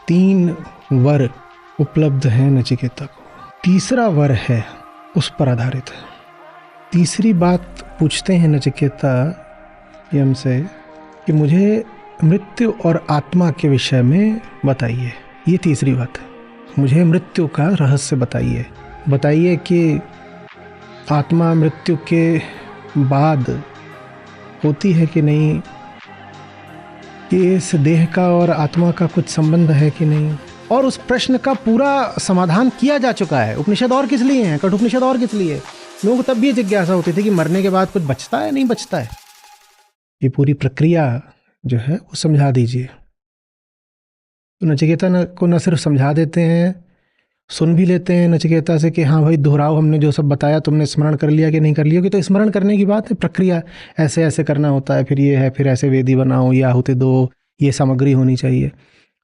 3 वर उपलब्ध हैं नचिकेता को। तीसरा वर है उस पर आधारित है। तीसरी बात पूछते हैं नचिकेता यम से कि मुझे मृत्यु और आत्मा के विषय में बताइए। ये तीसरी बात है, मुझे मृत्यु का रहस्य बताइए। बताइए कि आत्मा मृत्यु के बाद होती है कि नहीं, कि इस देह का और आत्मा का कुछ संबंध है कि नहीं। और उस प्रश्न का पूरा समाधान किया जा चुका है। उपनिषद और किस लिए हैं, कठोपनिषद और किस लिए। लोगों को तब भी जिज्ञासा होती थी कि मरने के बाद कुछ बचता है नहीं बचता है। ये पूरी प्रक्रिया जो है वो समझा दीजिए। तो नचिकेता को न सिर्फ समझा देते हैं, सुन भी लेते हैं नचिकेता से कि हाँ भाई दोहराओ, हमने जो सब बताया तुमने स्मरण कर लिया कि नहीं कर लिया। कि तो स्मरण करने की बात है, प्रक्रिया ऐसे ऐसे करना होता है, फिर ये है, फिर ऐसे वेदी बनाओ, ये आहुति दो, ये सामग्री होनी चाहिए।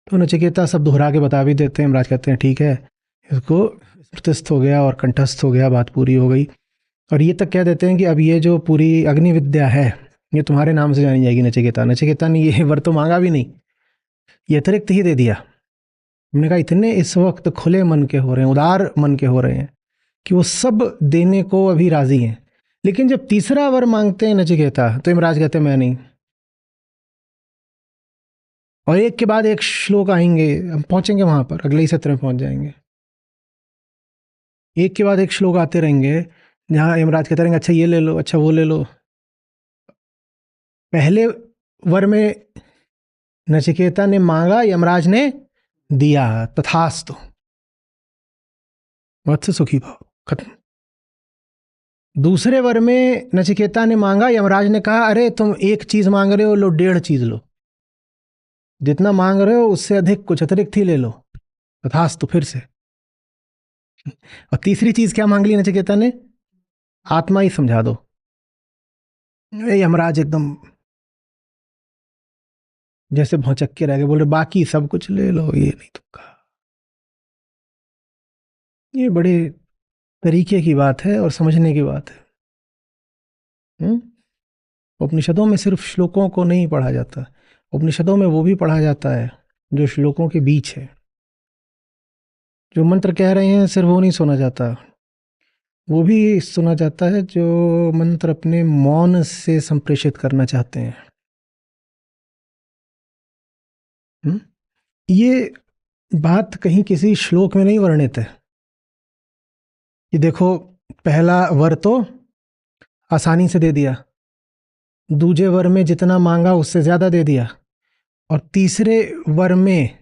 तो नचिकेता सब दोहरा के बता भी देते हैं। यमराज कहते हैं ठीक है, इसको स्मृतिस्थ हो गया और कंठस्थ हो गया, बात पूरी हो गई। और ये तक कह देते हैं कि अब ये जो पूरी अग्नि विद्या है ये तुम्हारे नाम से जानी जाएगी नचिकेता। नचिकेता ने ये वर तो मांगा भी नहीं, ये अतिरिक्त ही दे दिया। हमने कहा इतने इस वक्त खुले मन के हो रहे हैं, उदार मन के हो रहे हैं कि वो सब देने को अभी राजी हैं। लेकिन जब तीसरा वर मांगते हैं नचिकेता तो यमराज कहते हैं मैं नहीं। और एक के बाद एक श्लोक आएंगे, हम पहुंचेंगे वहां पर, अगले ही सत्र में पहुंच जाएंगे। एक के बाद एक श्लोक आते रहेंगे जहां यमराज कहते रहेंगे अच्छा ये ले लो, अच्छा वो ले लो। पहले वर में नचिकेता ने मांगा, यमराज ने दिया, तथास्तु, वत्स सुखी भाव, खत्म। दूसरे वर में नचिकेता ने मांगा, यमराज ने कहा अरे तुम एक चीज मांग रहे हो, लो 1.5 चीज लो, जितना मांग रहे हो उससे अधिक कुछ अतिरिक्त ही ले लो, तथास्तु फिर से। और तीसरी चीज क्या मांग ली नचिकेता ने, आत्मा ही समझा दो। यमराज एकदम जैसे भौचक्के के रह गए, बोल रहे बाकी सब कुछ ले लो, ये नहीं तुमका। ये बड़े तरीके की बात है और समझने की बात है। उपनिषदों में सिर्फ श्लोकों को नहीं पढ़ा जाता, उपनिषदों में वो भी पढ़ा जाता है जो श्लोकों के बीच है। जो मंत्र कह रहे हैं सिर्फ वो नहीं सुना जाता, वो भी सुना जाता है जो मंत्र अपने मौन से संप्रेषित करना चाहते हैं। ये बात कहीं किसी श्लोक में नहीं वर्णित है कि देखो पहला वर तो आसानी से दे दिया, दूसरे वर में जितना मांगा उससे ज्यादा दे दिया, और तीसरे वर में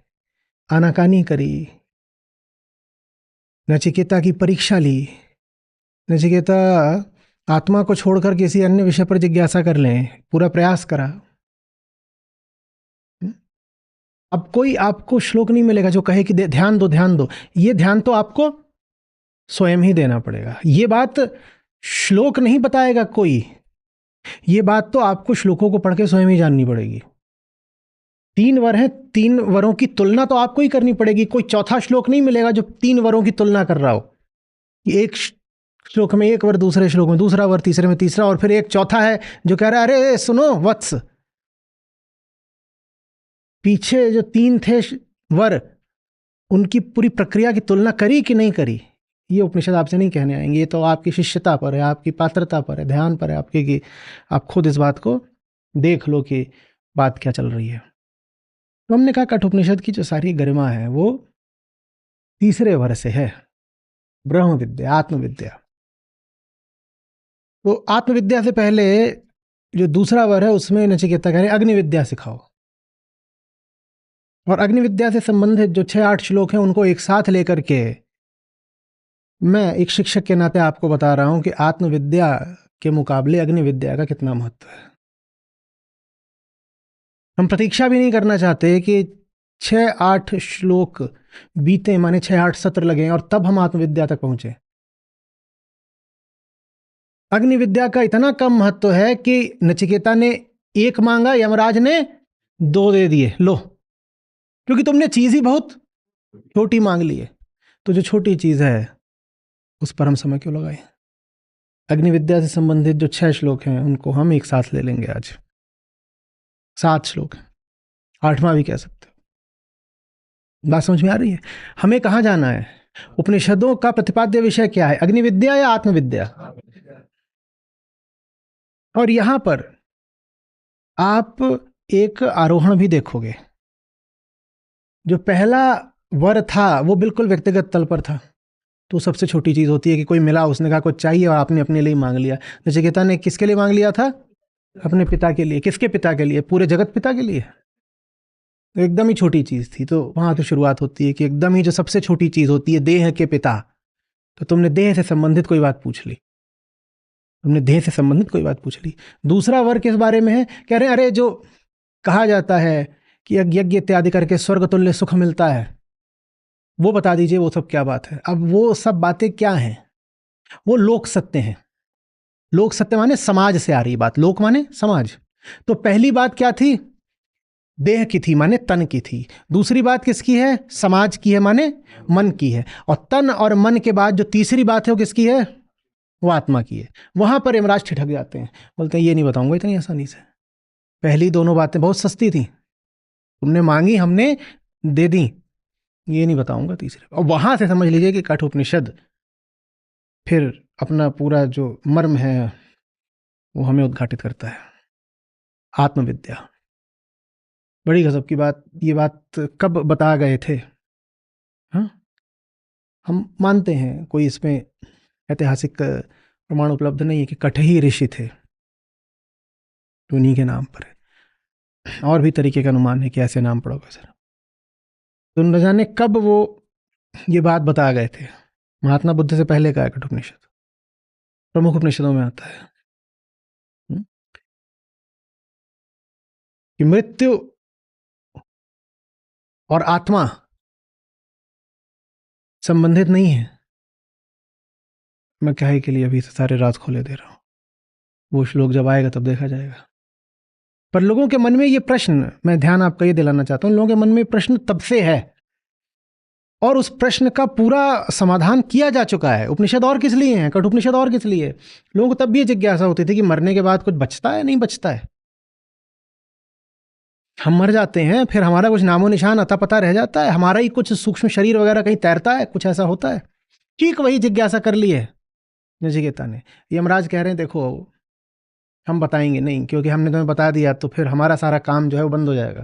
आनाकानी करी, नचिकेता की परीक्षा ली। नचिकेता आत्मा को छोड़कर किसी अन्य विषय पर जिज्ञासा कर लें, पूरा प्रयास करा। अब कोई आपको श्लोक नहीं मिलेगा जो कहे कि ध्यान दो ध्यान दो। ये ध्यान तो आपको स्वयं ही देना पड़ेगा। ये बात श्लोक नहीं बताएगा कोई, ये बात तो आपको श्लोकों को पढ़ के स्वयं ही जाननी पड़ेगी। 3 वर हैं, 3 वरों की तुलना तो आपको ही करनी पड़ेगी। कोई चौथा श्लोक नहीं मिलेगा जो 3 वरों की तुलना कर रहा हो। एक श्लोक में एक वर, दूसरे श्लोक में दूसरा वर, तीसरे में तीसरा, और फिर एक चौथा है जो कह रहा है अरे सुनो वत्स, पीछे जो 3 थे वर उनकी पूरी प्रक्रिया की तुलना करी कि नहीं करी। ये उपनिषद आपसे नहीं कहने आएंगे, ये तो आपकी शिष्यता पर है, आपकी पात्रता पर है, ध्यान पर है आपके, कि आप खुद इस बात को देख लो कि बात क्या चल रही है। तो हमने कहा कठोपनिषद की जो सारी गरिमा है वो तीसरे वर से है, ब्रह्म विद्या, आत्मविद्या। तो आत्मविद्या से पहले जो दूसरा वर है उसमें नचिकेता कह रहे अग्नि विद्या सिखाओ। और अग्नि विद्या से संबंधित जो 6-8 श्लोक हैं उनको एक साथ लेकर के मैं एक शिक्षक के नाते आपको बता रहा हूं कि आत्मविद्या के मुकाबले अग्नि विद्या का कितना महत्व है। हम प्रतीक्षा भी नहीं करना चाहते कि 6-8 श्लोक बीते, माने 6-8 सत्र लगे और तब हम आत्मविद्या तक पहुंचे। अग्नि विद्या का इतना कम महत्व है कि नचिकेता ने 1 मांगा, यमराज ने 2 दे दिए, लो, क्योंकि तुमने चीज ही बहुत छोटी मांग ली है। तो जो छोटी चीज है उस पर हम समय क्यों लगाएं। अग्नि विद्या से संबंधित जो 6 श्लोक हैं उनको हम एक साथ ले लेंगे आज। 7 श्लोक हैं, 8वां भी कह सकते हो। बात समझ में आ रही है? हमें कहाँ जाना है? उपनिषदों का प्रतिपाद्य विषय क्या है? अग्निविद्या या आत्मविद्या? और यहां पर आप एक आरोहण भी देखोगे। जो पहला वर था वो बिल्कुल व्यक्तिगत तल पर था। तो सबसे छोटी चीज होती है कि कोई मिला, उसने कहा कुछ चाहिए और आपने अपने लिए मांग लिया। नचिकेता ने किसके लिए मांग लिया था? अपने पिता के लिए। किसके पिता के लिए? पूरे जगत पिता के लिए। तो एकदम ही छोटी चीज थी। तो वहां तो शुरुआत होती है कि एकदम ही जो सबसे छोटी चीज होती है, देह के पिता। तो तुमने देह से संबंधित कोई बात पूछ ली, तुमने देह से संबंधित कोई बात पूछ ली। दूसरा वर्ग किस बारे में है? कह रहे हैं अरे जो कहा जाता है कि यज्ञ इत्यादि करके स्वर्ग तुल्य सुख मिलता है, वो बता दीजिए वो सब क्या बात है। अब वो सब बातें क्या हैं? वो लोक सत्य हैं। लोक सत्य माने समाज से आ रही बात। लोक माने समाज। तो पहली बात क्या थी? देह की थी, माने तन की थी। दूसरी बात किसकी है? समाज की है, माने मन की है। और तन और मन के बाद जो तीसरी बात है वो किसकी है? वो आत्मा की है। वहां पर यमराज ठिठक जाते हैं, बोलते हैं ये नहीं बताऊंगा इतनी आसानी से। पहली दोनों बातें बहुत सस्ती थी, तुमने मांगी हमने दे दी, ये नहीं बताऊंगा तीसरे। और वहां से समझ लीजिए कि कठोपनिषद फिर अपना पूरा जो मर्म है वो हमें उद्घाटित करता है। आत्मविद्या बड़ी गजब की बात। ये बात कब बता गए थे? हाँ, हम मानते हैं कोई इसमें ऐतिहासिक प्रमाण उपलब्ध नहीं है कि कठही ऋषि थे, तो उन्हीं के नाम पर है। और भी तरीके का अनुमान है कि ऐसे नाम पड़ोगे सर। तो न जाने कब वो ये बात बता गए थे। महात्मा बुद्ध से पहले का है कठोपनिषद, प्रमुख उपनिषदों में आता है। हम्म? कि मृत्यु और आत्मा संबंधित नहीं है। मैं क्या है के लिए अभी से सारे राज खोले दे रहा हूं। वो श्लोक जब आएगा तब देखा जाएगा। पर लोगों के मन में ये प्रश्न, मैं ध्यान आपका ये दिलाना चाहता हूं, लोगों के मन में प्रश्न तब से है और उस प्रश्न का पूरा समाधान किया जा चुका है। उपनिषद और किस लिए हैं? कठोपनिषद और किस लिए? लोगों को तब भी ये जिज्ञासा होती थी कि मरने के बाद कुछ बचता है, नहीं बचता है। हम मर जाते हैं, फिर हमारा कुछ नामो निशान अता पता रह जाता है, हमारा ही कुछ सूक्ष्म शरीर वगैरह कहीं तैरता है, कुछ ऐसा होता है। ठीक वही जिज्ञासा कर ली है नचिकेता ने। यमराज कह रहे हैं देखो हम बताएंगे नहीं, क्योंकि हमने तुम्हें बता दिया तो फिर हमारा सारा काम जो है वो बंद हो जाएगा।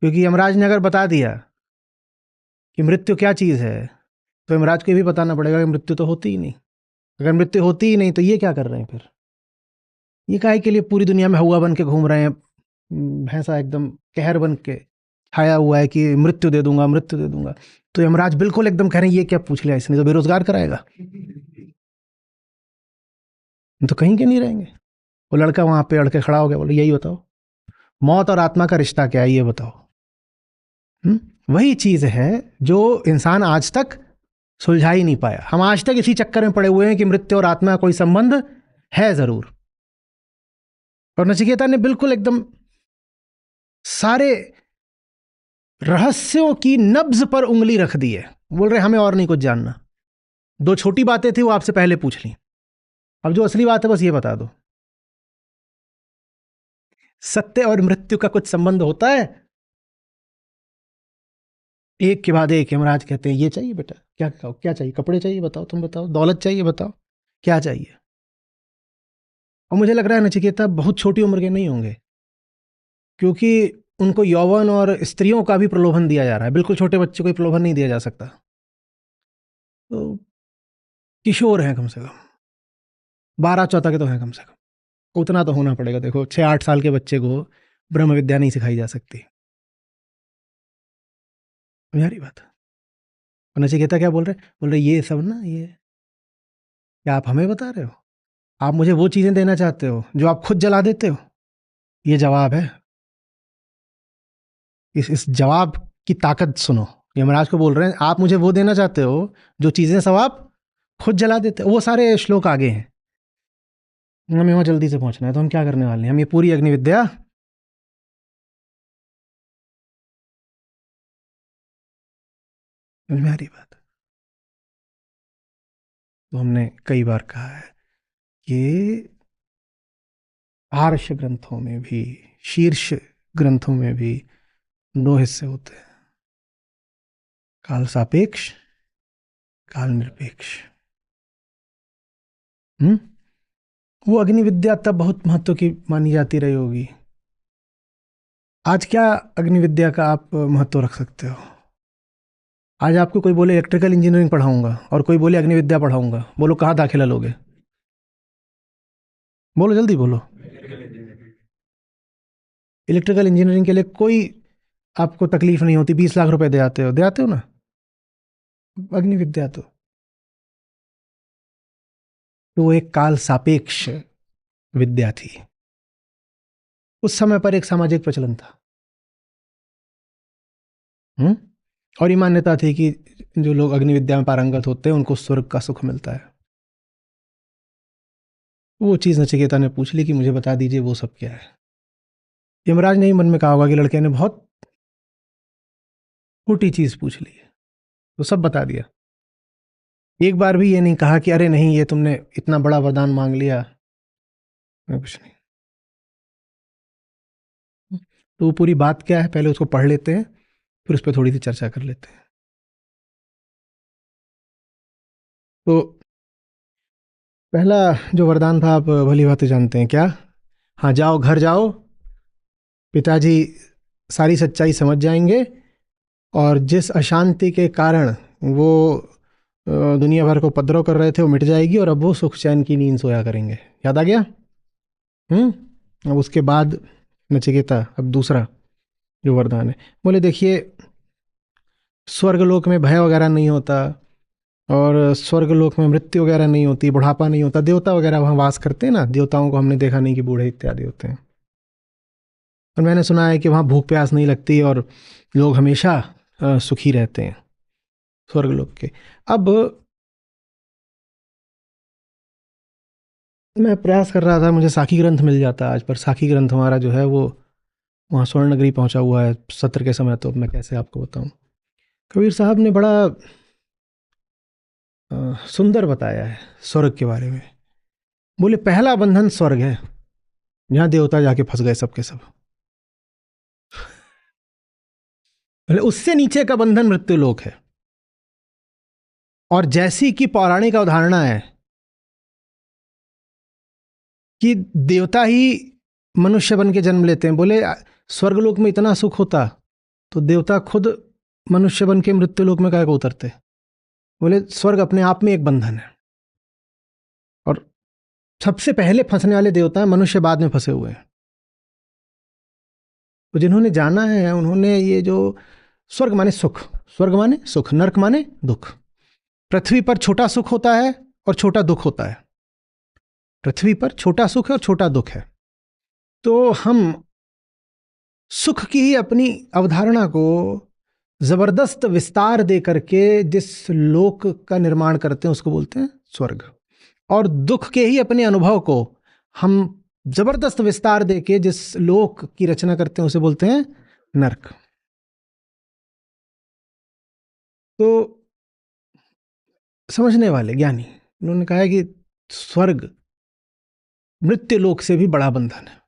क्योंकि यमराज ने अगर बता दिया कि मृत्यु क्या चीज है, तो यमराज को ये भी बताना पड़ेगा कि मृत्यु तो होती ही नहीं। अगर मृत्यु होती ही नहीं तो ये क्या कर रहे हैं फिर? ये काहे के लिए पूरी दुनिया में हवा बन के घूम रहे हैं, भैंसा एकदम कहर बन के छाया हुआ है कि मृत्यु दे दूंगा, मृत्यु दे दूंगा। तो यमराज बिल्कुल एकदम कह रहे हैं ये क्या पूछ लिया इसने, तो बेरोजगार कराएगा। तो कहीं के नहीं रहेंगे। वो लड़का वहां पे अड़ के खड़ा हो गया, बोले यही बताओ मौत और आत्मा का रिश्ता क्या है, ये बताओ। वही चीज है जो इंसान आज तक सुलझा ही नहीं पाया। हम आज तक इसी चक्कर में पड़े हुए हैं कि मृत्यु और आत्मा का कोई संबंध है जरूर। और नचिकेता ने बिल्कुल एकदम सारे रहस्यों की नब्ज पर उंगली रख दी है। बोल रहे हमें और नहीं कुछ जानना। दो छोटी बातें थी वो आपसे पहले पूछ ली, अब जो असली बात है बस ये बता दो। सत्य और मृत्यु का कुछ संबंध होता है? एक के बाद एक यमराज कहते हैं ये चाहिए बेटा, क्या खाओ, क्या चाहिए, कपड़े चाहिए बताओ, तुम बताओ, दौलत चाहिए बताओ, क्या चाहिए। और मुझे लग रहा है नचिकेता बहुत छोटी उम्र के नहीं होंगे, क्योंकि उनको यौवन और स्त्रियों का भी प्रलोभन दिया जा रहा है। बिल्कुल छोटे बच्चे को ही प्रलोभन नहीं दिया जा सकता। तो किशोर हैं कम से कम, 12-14 के तो हैं कम से कम। उतना तो होना पड़ेगा। देखो 6-8 साल के बच्चे को ब्रह्म विद्या नहीं सिखाई जा सकती। यारी बात। और नचिकेता क्या बोल रहे ये सब ना, ये क्या आप हमें बता रहे हो? आप मुझे वो चीजें देना चाहते हो जो आप खुद जला देते हो? ये जवाब है। इस जवाब की ताकत सुनो। यमराज को बोल रहे हैं आप मुझे वो देना चाहते हो जो चीजें सब आप खुद जला देते हो। वो सारे श्लोक आगे हैं, हमें वहां जल्दी से पहुंचना है। तो हम क्या करने वाले हैं? हम ये पूरी अग्निविद्या समझ में आ रही बात? तो हमने कई बार कहा है कि आर्ष ग्रंथों में भी, शीर्ष ग्रंथों में भी दो हिस्से होते हैं। काल सापेक्ष, काल निरपेक्ष। वो अग्नि विद्या तब बहुत महत्व की मानी जाती रही होगी। आज क्या अग्नि विद्या का आप महत्व रख सकते हो? आज आपको कोई बोले इलेक्ट्रिकल इंजीनियरिंग पढ़ाऊंगा और कोई बोले अग्नि विद्या पढ़ाऊंगा, बोलो कहाँ दाखिला लोगे? बोलो जल्दी बोलो। इलेक्ट्रिकल इंजीनियरिंग के लिए कोई आपको तकलीफ नहीं होती, 20 लाख रुपए दे आते हो ना। अग्नि विद्या तो वो एक काल सापेक्ष विद्या थी। उस समय पर एक सामाजिक प्रचलन था। और ये मान्यता थी कि जो लोग अग्नि विद्या में पारंगत होते हैं उनको स्वर्ग का सुख मिलता है। वो चीज नचिकेता ने पूछ ली कि मुझे बता दीजिए वो सब क्या है। यमराज ने ही मन में कहा होगा कि लड़के ने बहुत छोटी चीज पूछ ली है, तो सब बता दिया। एक बार भी ये नहीं कहा कि अरे नहीं ये तुमने इतना बड़ा वरदान मांग लिया, कुछ नहीं। तो वो पूरी बात क्या है पहले उसको पढ़ लेते हैं, फिर उस पर थोड़ी सी चर्चा कर लेते हैं। तो पहला जो वरदान था आप भली भांति जानते हैं क्या? हाँ, जाओ घर जाओ, पिताजी सारी सच्चाई समझ जाएंगे और जिस अशांति के कारण वो दुनिया भर को उपद्रव कर रहे थे वो मिट जाएगी और अब वो सुख चैन की नींद सोया करेंगे। याद आ गया? अब उसके बाद नचिकेता अब दूसरा जो वरदान है, बोले देखिए स्वर्गलोक में भय वगैरह नहीं होता और स्वर्गलोक में मृत्यु वगैरह नहीं होती, बुढ़ापा नहीं होता, देवता वगैरह वहाँ वास करते हैं ना, देवताओं को हमने देखा नहीं कि बूढ़े इत्यादि होते हैं। और मैंने सुना है कि वहाँ भूख प्यास नहीं लगती और लोग हमेशा सुखी रहते हैं स्वर्गलोक के। अब मैं प्रयास कर रहा था मुझे साखी ग्रंथ मिल जाता आज, पर साखी ग्रंथ हमारा जो है वो वहाँ स्वर्ण नगरी पहुँचा हुआ है सत्र के समय, तो अब मैं कैसे आपको बताऊँ। कबीर साहब ने बड़ा सुंदर बताया है स्वर्ग के बारे में। बोले पहला बंधन स्वर्ग है, जहाँ देवता जाके फंस गए सबके सब। बोले उससे नीचे का बंधन मृत्यु लोक है। और जैसी कि पौराणिक अवधारणा है कि देवता ही मनुष्य बन के जन्म लेते हैं, बोले स्वर्गलोक में इतना सुख होता तो देवता खुद मनुष्य बन के मृत्युलोक में काहे को उतरते? बोले स्वर्ग अपने आप में एक बंधन है और सबसे पहले फंसने वाले देवता हैं, मनुष्य बाद में फंसे हुए हैं। तो जिन्होंने जाना है उन्होंने ये जो स्वर्ग माने सुख, स्वर्ग माने सुख, नरक माने दुख। पृथ्वी पर छोटा सुख होता है और छोटा दुख होता है। पृथ्वी पर छोटा सुख है और छोटा दुख है। तो हम सुख की ही अपनी अवधारणा को जबरदस्त विस्तार दे करके जिस लोक का निर्माण करते हैं उसको बोलते हैं स्वर्ग, और दुख के ही अपने अनुभव को हम जबरदस्त विस्तार दे के जिस लोक की रचना करते हैं उसे बोलते हैं नरक। तो समझने वाले ज्ञानी उन्होंने कहा है कि स्वर्ग मृत्यु लोक से भी बड़ा बंधन है,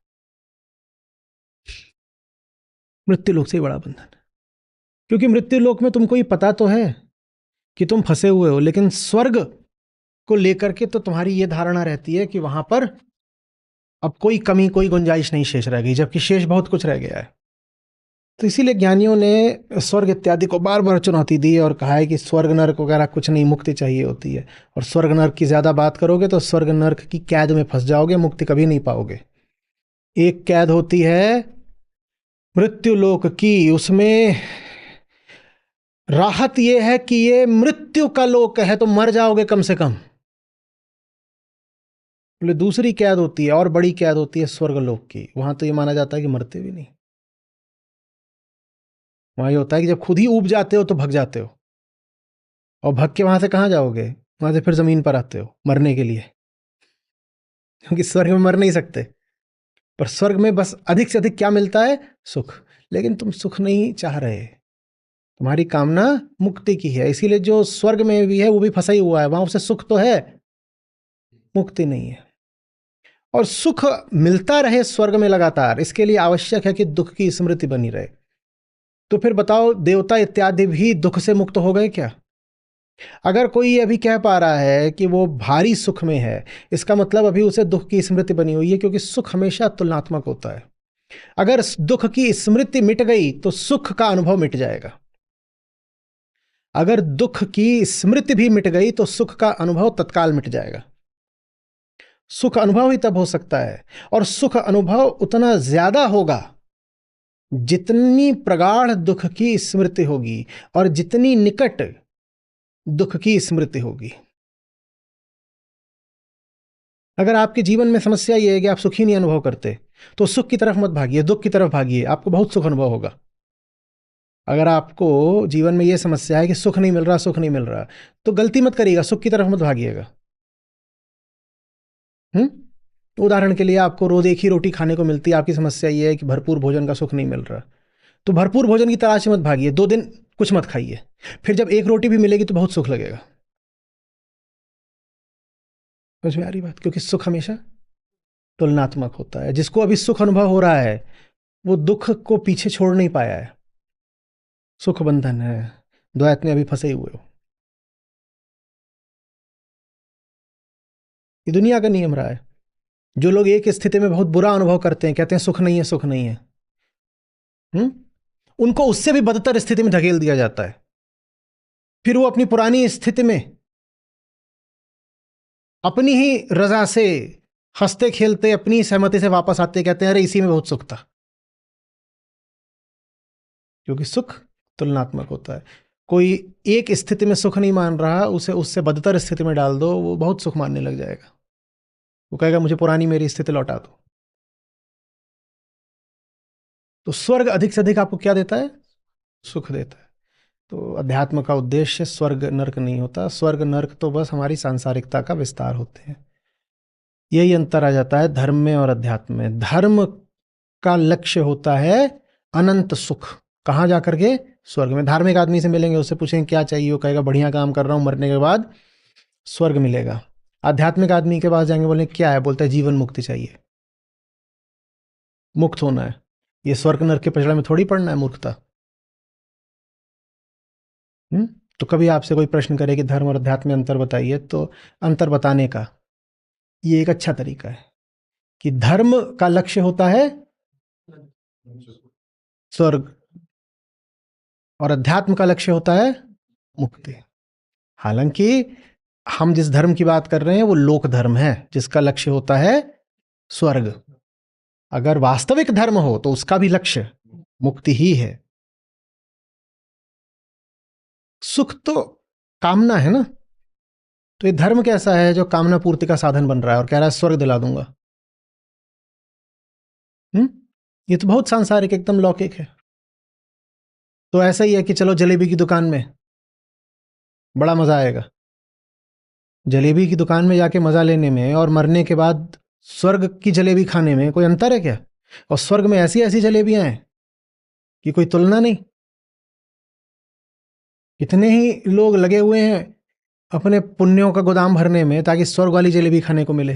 मृत्यु लोक से भी बड़ा बंधन है। क्योंकि मृत्यु लोक में तुमको ये पता तो है कि तुम फंसे हुए हो, लेकिन स्वर्ग को लेकर के तो तुम्हारी ये धारणा रहती है कि वहां पर अब कोई कमी कोई गुंजाइश नहीं शेष रह गई, जबकि शेष बहुत कुछ रह गया है। तो इसीलिए ज्ञानियों ने स्वर्ग इत्यादि को बार बार चुनौती दी और कहा है कि स्वर्ग नरक वगैरह कुछ नहीं, मुक्ति चाहिए होती है। और स्वर्ग नरक की ज्यादा बात करोगे तो स्वर्ग नरक की कैद में फंस जाओगे, मुक्ति कभी नहीं पाओगे। एक कैद होती है मृत्यु लोक की, उसमें राहत यह है कि ये मृत्यु का लोक है तो मर जाओगे कम से कम। बोले दूसरी कैद होती है और बड़ी कैद होती है स्वर्ग लोक की, वहां तो ये माना जाता है कि मरते भी नहीं। वहां ये होता है कि जब खुद ही ऊब जाते हो तो भग जाते हो, और भग के वहां से कहां जाओगे, वहां से फिर जमीन पर आते हो मरने के लिए, क्योंकि स्वर्ग में मर नहीं सकते। पर स्वर्ग में बस अधिक से अधिक क्या मिलता है? सुख। लेकिन तुम सुख नहीं चाह रहे, तुम्हारी कामना मुक्ति की है, इसीलिए जो स्वर्ग में भी है वो भी फंसा ही हुआ है, वहां उसे सुख तो है, मुक्ति नहीं है। और सुख मिलता रहे स्वर्ग में लगातार, इसके लिए आवश्यक है कि दुख की स्मृति बनी रहे। तो फिर बताओ, देवता इत्यादि भी दुख से मुक्त हो गए क्या? अगर कोई ये अभी कह पा रहा है कि वो भारी सुख में है, इसका मतलब अभी उसे दुख की स्मृति बनी हुई है, क्योंकि सुख हमेशा तुलनात्मक होता है। अगर दुख की स्मृति मिट गई तो सुख का अनुभव मिट जाएगा। अगर दुख की स्मृति भी मिट गई तो सुख का अनुभव तत्काल मिट जाएगा। सुख अनुभव ही तब हो सकता है, और सुख अनुभव उतना ज्यादा होगा जितनी प्रगाढ़ दुख की स्मृति होगी और जितनी निकट दुख की स्मृति होगी। अगर आपके जीवन में समस्या यह है कि आप सुखी नहीं अनुभव करते, तो सुख की तरफ मत भागिए, दुख की तरफ भागिए, आपको बहुत सुख अनुभव होगा। अगर आपको जीवन में यह समस्या है कि सुख नहीं मिल रहा, सुख नहीं मिल रहा, तो गलती मत करिएगा, सुख की तरफ मत भागिएगा। उदाहरण के लिए, आपको रोज एक ही रोटी खाने को मिलती है, आपकी समस्या यह है कि भरपूर भोजन का सुख नहीं मिल रहा, तो भरपूर भोजन की तलाश मत भागिए, 2 दिन कुछ मत खाइए, फिर जब एक रोटी भी मिलेगी तो बहुत सुख लगेगा। समझ में आ रही बात? क्योंकि सुख हमेशा तुलनात्मक होता है। जिसको अभी सुख अनुभव हो रहा है वो दुख को पीछे छोड़ नहीं पाया है। सुख बंधन है, द्वैत में अभी फंसे हुए हो। ये दुनिया का नियम रहा है। जो लोग एक स्थिति में बहुत बुरा अनुभव करते हैं, कहते हैं सुख नहीं है, सुख नहीं है, उनको उससे भी बदतर स्थिति में धकेल दिया जाता है। फिर वो अपनी पुरानी स्थिति में अपनी ही रजा से हंसते खेलते अपनी सहमति से वापस आते, कहते हैं अरे इसी में बहुत सुख था। क्योंकि सुख तुलनात्मक होता है। कोई एक स्थिति में सुख नहीं मान रहा, उसे उससे बदतर स्थिति में डाल दो, वो बहुत सुख मानने लग जाएगा। वो कहेगा मुझे पुरानी मेरी स्थिति लौटा दो। तो स्वर्ग अधिक से अधिक आपको क्या देता है? सुख देता है। तो अध्यात्म का उद्देश्य स्वर्ग नर्क नहीं होता। स्वर्ग नर्क तो बस हमारी सांसारिकता का विस्तार होते हैं। यही अंतर आ जाता है धर्म में और अध्यात्म में। धर्म का लक्ष्य होता है अनंत सुख। कहाँ जाकर के? स्वर्ग में। धार्मिक आदमी से मिलेंगे, उससे पूछेंगे क्या चाहिए, वो कहेगा बढ़िया काम कर रहा हूँ, मरने के बाद स्वर्ग मिलेगा। आध्यात्मिक आदमी के पास जाएंगे, बोलेंगे क्या है, बोलता है जीवन मुक्ति चाहिए, मुक्त होना है। ये स्वर्ग नरक के पचड़ा में थोड़ी पड़ना है, मूर्खता। तो कभी आपसे कोई प्रश्न करे कि धर्म और अध्यात्म में अंतर बताइए, तो अंतर बताने का ये एक अच्छा तरीका है कि धर्म का लक्ष्य होता है स्वर्ग और अध्यात्म का लक्ष्य होता है मुक्ति। हालांकि हम जिस धर्म की बात कर रहे हैं वो लोक धर्म है, जिसका लक्ष्य होता है स्वर्ग। अगर वास्तविक धर्म हो तो उसका भी लक्ष्य मुक्ति ही है। सुख तो कामना है ना, तो ये धर्म कैसा है जो कामना पूर्ति का साधन बन रहा है और कह रहा है स्वर्ग दिला दूंगा? ये तो बहुत सांसारिक, एकदम लौकिक है। तो ऐसा ही है कि चलो जलेबी की दुकान में बड़ा मजा आएगा। जलेबी की दुकान में जाके मजा लेने में और मरने के बाद स्वर्ग की जलेबी खाने में कोई अंतर है क्या? और स्वर्ग में ऐसी ऐसी जलेबियां हैं कि कोई तुलना नहीं। इतने ही लोग लगे हुए हैं अपने पुण्यों का गोदाम भरने में ताकि स्वर्ग वाली जलेबी खाने को मिले।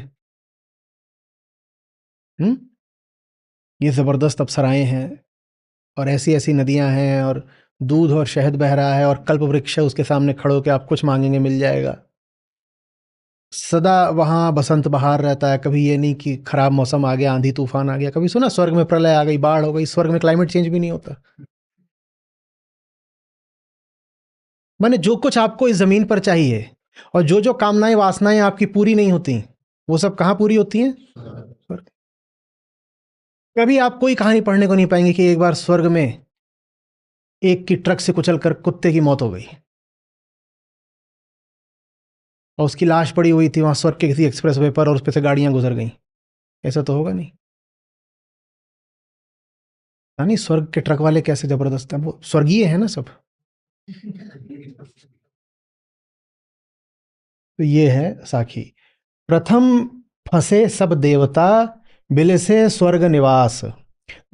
ये जबरदस्त अप्सराएं हैं और ऐसी ऐसी नदियां हैं और दूध और शहद बह रहा है और कल्प वृक्ष है, उसके सामने खड़े होकर आप कुछ मांगेंगे मिल जाएगा। सदा वहां बसंत बहार रहता है, कभी ये नहीं कि खराब मौसम आ गया, आंधी तूफान आ गया। कभी सुना स्वर्ग में प्रलय आ गई, बाढ़ हो गई? स्वर्ग में क्लाइमेट चेंज भी नहीं होता। माने जो कुछ आपको इस जमीन पर चाहिए और जो जो कामनाएं वासनाएं आपकी पूरी नहीं होती, वो सब कहां पूरी होती हैं? स्वर्ग। कभी आप कोई कहानी पढ़ने को नहीं पाएंगे कि एक बार स्वर्ग में एक की ट्रक से कुचलकर कुत्ते की मौत हो गई और उसकी लाश पड़ी हुई थी वहां स्वर्ग के किसी एक्सप्रेसवे पर और उस पर से गाड़ियां गुजर गई। ऐसा तो होगा नहीं। नहीं, स्वर्ग के ट्रक वाले कैसे जबरदस्त हैं, वो स्वर्गीय है ना सब। तो ये है साखी। प्रथम फंसे सब देवता, बिलसे स्वर्ग निवास,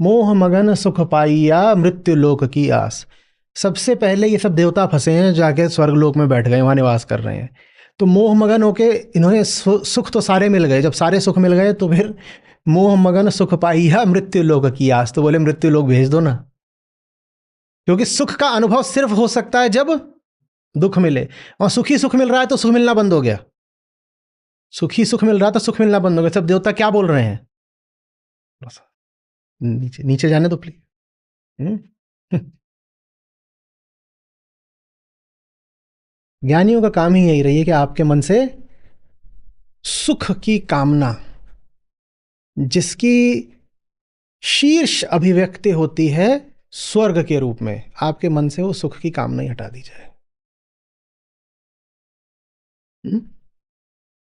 मोह मगन सुख पाइया, मृत्यु लोक की आस। सबसे पहले ये सब देवता फंसे हैं, जाके स्वर्ग लोक में बैठ गए, वहां निवास कर रहे हैं। तो मोह मगन होके इन्होंने सुख तो सारे मिल गए। जब सारे सुख मिल गए तो फिर मोह मगन सुख पाइया, मृत्यु लोक की आस। तो बोले मृत्यु लोक भेज दो ना। क्योंकि सुख का अनुभव सिर्फ हो सकता है जब दुख मिले, और सुखी सुख मिल रहा है तो सुख मिलना बंद हो गया। सुखी सुख मिल रहा तो सुख मिलना बंद हो गया। सब देवता क्या बोल रहे हैं? नीचे नीचे जाने दो प्लीज। ज्ञानियों का काम ही यही रही है कि आपके मन से सुख की कामना, जिसकी शीर्ष अभिव्यक्ति होती है स्वर्ग के रूप में, आपके मन से वो सुख की कामना ही हटा दी जाए।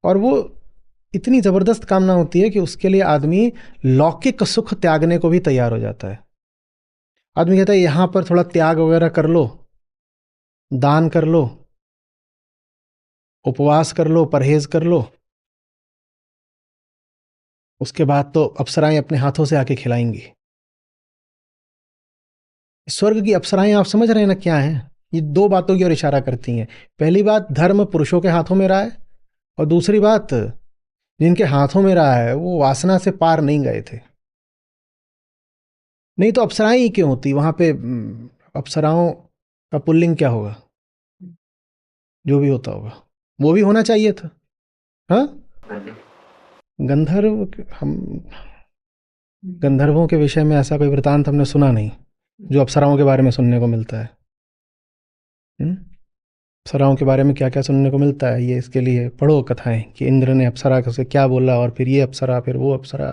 और वो इतनी जबरदस्त कामना होती है कि उसके लिए आदमी लौकिक सुख त्यागने को भी तैयार हो जाता है। आदमी कहता है यहां पर थोड़ा त्याग वगैरह कर लो, दान कर लो, उपवास कर लो, परहेज कर लो, उसके बाद तो अप्सराएं अपने हाथों से आके खिलाएंगी। स्वर्ग की अप्सराएं आप समझ रहे हैं ना क्या है? ये दो बातों की ओर इशारा करती हैं। पहली बात, धर्म पुरुषों के हाथों में रहा है, और दूसरी बात, जिनके हाथों में रहा है वो वासना से पार नहीं गए थे। नहीं तो अप्सराएं ही क्यों होती वहां पे? अप्सराओं का पुल्लिंग क्या होगा? जो भी होता होगा वो भी होना चाहिए था। हाँ, गंधर्व, हम गंधर्वों के विषय में ऐसा कोई वृतांत हमने सुना नहीं जो अप्सराओं के बारे में सुनने को मिलता है। अप्सराओं के बारे में क्या क्या सुनने को मिलता है, ये इसके लिए पढ़ो कथाएं कि इंद्र ने अप्सरा से क्या बोला, और फिर ये अप्सरा, फिर वो अप्सरा।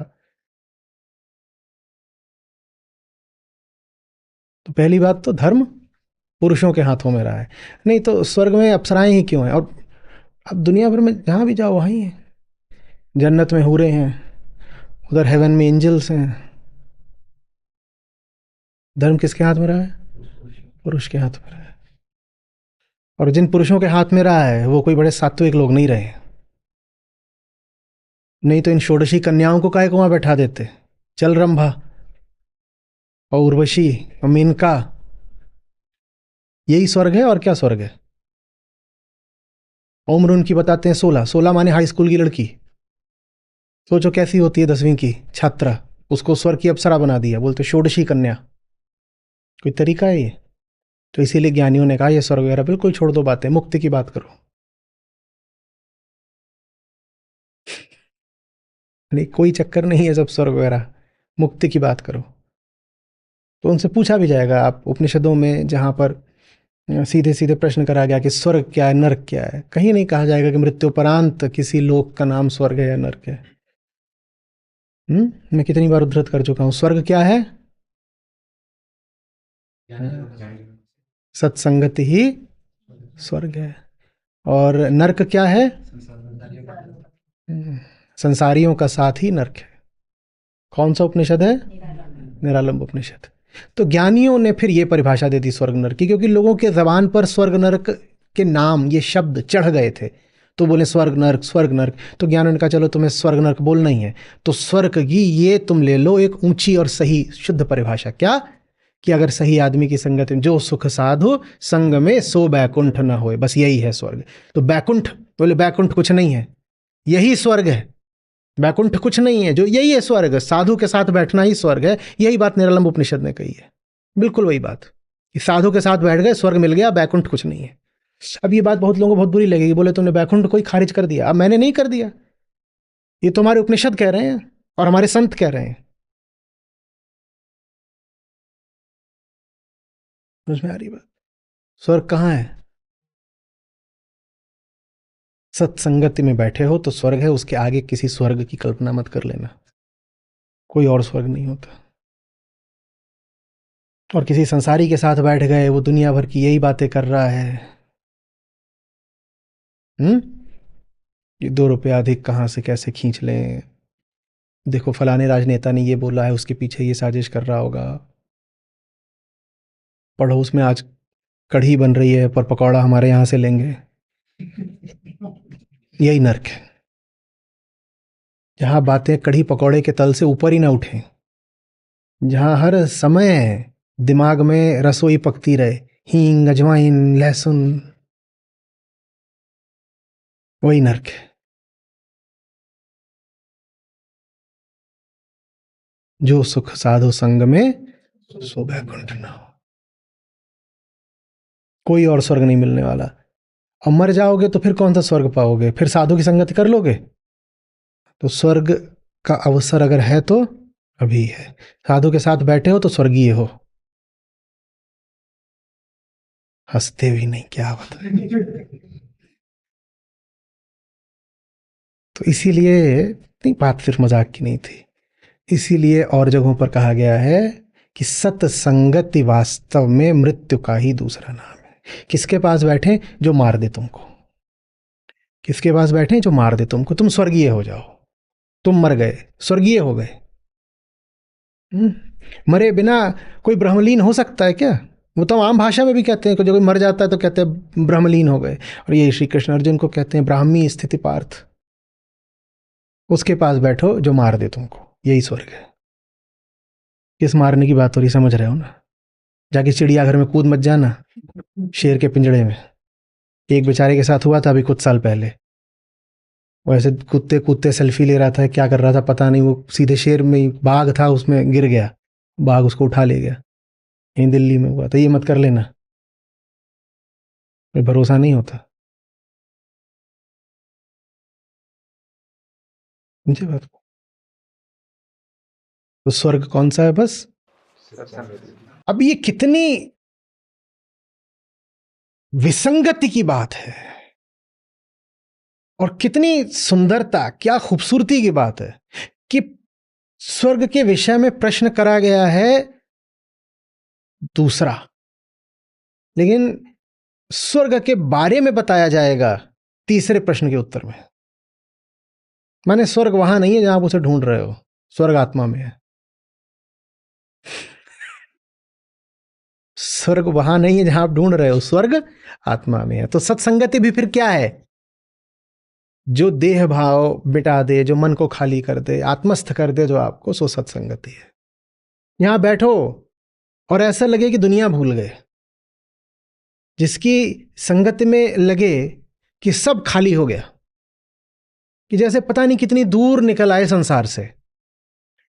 तो पहली बात तो धर्म पुरुषों के हाथों में रहा है। नहीं तो स्वर्ग में अप्सराएं ही क्यों हैं? और अब दुनिया भर में जहां भी जाओ वहीं है। जन्नत में हूरें हैं, उधर हेवन में एंजल्स हैं। धर्म किसके हाथ में रहा है? पुरुष के हाथ में रहा है। और जिन पुरुषों के हाथ में रहा है वो कोई बड़े सात्विक लोग नहीं रहे। नहीं तो इन षोडशी कन्याओं को काहे को वहां बैठा देते? चल रंभा और उर्वशी और मेनका, यही स्वर्ग है और क्या स्वर्ग है? उम्र उनकी बताते हैं 16, 16 माने हाई स्कूल की लड़की। सोचो कैसी होती है 10वीं की छात्रा, उसको स्वर्ग की अप्सरा बना दिया, बोलते षोडशी कन्या। कोई तरीका है ये? तो इसीलिए ज्ञानियों ने कहा ये स्वर्ग वगैरह बिल्कुल छोड़ दो, बातें मुक्ति की बात करो। नहीं, कोई चक्कर नहीं है सब स्वर्ग वगैरह, मुक्ति की बात करो। तो उनसे पूछा भी जाएगा, आप उपनिषदों में जहां पर सीधे सीधे प्रश्न करा गया कि स्वर्ग क्या है, नर्क क्या है, कहीं नहीं कहा जाएगा कि मृत्युपरांत किसी लोक का नाम स्वर्ग है या नर्क है। मैं कितनी बार उद्धृत कर चुका हूं, स्वर्ग क्या है? सत्संगति ही स्वर्ग है। और नर्क क्या है? संसारियों का साथ ही नर्क है। कौन सा उपनिषद है? निरालंब उपनिषद। तो ज्ञानियों ने फिर ये परिभाषा दे दी स्वर्ग नर्क की, क्योंकि लोगों के जबान पर स्वर्ग नर्क के नाम, ये शब्द चढ़ गए थे, तो बोले स्वर्ग नर्क स्वर्ग नर्क। तो ज्ञानियों ने कहा चलो तुम्हें स्वर्ग नर्क बोलना ही है, तो स्वर्ग की ये तुम ले लो एक ऊंची और सही शुद्ध परिभाषा, क्या? कि अगर सही आदमी की संगत में जो सुख साधु संग में सो बैकुंठ न होए, बस यही है स्वर्ग। तो बैकुंठ, बोले बैकुंठ कुछ नहीं है, यही स्वर्ग है। बैकुंठ कुछ नहीं है, जो यही है स्वर्ग, साधु के साथ बैठना ही स्वर्ग है। यही बात निरालंब उपनिषद ने कही है, बिल्कुल वही बात कि साधु के साथ बैठ गए स्वर्ग मिल गया, बैकुंठ कुछ नहीं है। अब ये बात बहुत लोगों को बहुत बुरी लगेगी, बोले तुमने बैकुंठ को ही खारिज कर दिया। अब मैंने नहीं कर दिया, ये तो हमारे उपनिषद कह रहे हैं और हमारे संत कह रहे हैं। समझ में आ रही बात? स्वर्ग कहाँ है? सत्संगति में बैठे हो तो स्वर्ग है, उसके आगे किसी स्वर्ग की कल्पना मत कर लेना, कोई और स्वर्ग नहीं होता। और किसी संसारी के साथ बैठ गए, वो दुनिया भर की यही बातें कर रहा है, ये 2 रुपया अधिक कहाँ से कैसे खींच लें, देखो फलाने राजनेता ने ये बोला है, उसके पीछे ये साजिश कर रहा होगा। पढ़ो उसमें आज कढ़ी बन रही है पर पकौड़ा हमारे यहाँ से लेंगे, यही नर्क है। जहाँ बातें कढ़ी पकौड़े के तल से ऊपर ही ना उठें, जहाँ हर समय दिमाग में रसोई पकती रहे, हींग अजवाइन लहसुन, वही नर्क है। जो सुख साधु संग में सो बैकुंठ न हो। कोई और स्वर्ग नहीं मिलने वाला। अब मर जाओगे तो फिर कौन सा स्वर्ग पाओगे? फिर साधु की संगति कर लोगे? तो स्वर्ग का अवसर अगर है तो अभी है। साधु के साथ बैठे हो तो स्वर्गीय हो। हंसते भी नहीं, क्या बता। तो इसीलिए नहीं, बात सिर्फ मजाक की नहीं थी। इसीलिए और जगहों पर कहा गया है कि सत्संगति वास्तव में मृत्यु का ही दूसरा नाम है। किसके पास बैठे? जो मार दे तुमको। किसके पास बैठे? जो मार दे तुमको। तुम स्वर्गीय हो जाओ। तुम मर गए, स्वर्गीय हो गए। मरे बिना कोई ब्रह्मलीन हो सकता है क्या? वो तो आम भाषा में भी कहते हैं कि जो कोई मर जाता है तो कहते हैं ब्रह्मलीन हो गए। और ये श्री कृष्ण अर्जुन को कहते हैं ब्राह्मी स्थिति पार्थ। उसके पास बैठो जो मार दे तुमको, यही स्वर्ग है। किस मारने की बात हो रही, समझ रहे हो ना? जाके चिड़ियाघर में कूद मत जाना, शेर के पिंजड़े में। एक बेचारे के साथ हुआ था अभी कुछ साल पहले। वो ऐसे कूदते कूदते सेल्फी ले रहा था, क्या कर रहा था पता नहीं, वो सीधे शेर में, बाघ था उसमें, गिर गया। बाघ उसको उठा ले गया। यहीं दिल्ली में हुआ था। ये मत कर लेना, कोई भरोसा नहीं होता। मुझे बात को, तो स्वर्ग कौन सा है? बस अब ये कितनी विसंगति की बात है और कितनी सुंदरता, क्या खूबसूरती की बात है कि स्वर्ग के विषय में प्रश्न करा गया है दूसरा, लेकिन स्वर्ग के बारे में बताया जाएगा तीसरे प्रश्न के उत्तर में। माने स्वर्ग वहां नहीं है जहां आप उसे ढूंढ रहे हो, स्वर्ग आत्मा में है। स्वर्ग वहां नहीं है जहां आप ढूंढ रहे हो, स्वर्ग आत्मा में है। तो सत्संगति भी फिर क्या है? जो देह भाव मिटा दे, जो मन को खाली कर दे, आत्मस्थ कर दे जो आपको, सो सत्संगति है। यहां बैठो और ऐसा लगे कि दुनिया भूल गए। जिसकी संगति में लगे कि सब खाली हो गया, कि जैसे पता नहीं कितनी दूर निकल आए संसार से।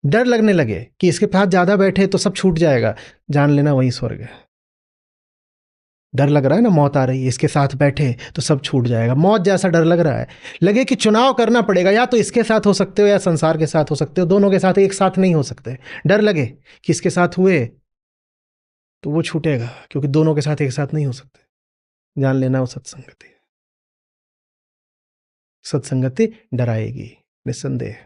डर लगने लगे कि इसके साथ ज्यादा बैठे तो सब छूट जाएगा, जान लेना वही स्वर्ग है। डर लग रहा है ना, मौत आ रही है, इसके साथ बैठे तो सब छूट जाएगा, मौत जैसा डर लग रहा है। लगे कि चुनाव करना पड़ेगा, या तो इसके साथ हो सकते हो या संसार के साथ हो सकते हो, दोनों के साथ एक साथ नहीं हो सकते। डर लगे कि इसके साथ हुए तो वो छूटेगा, क्योंकि दोनों के साथ एक साथ नहीं हो सकते। जान लेना वो सत्संगति। सत्संगति डराएगी निस्संदेह।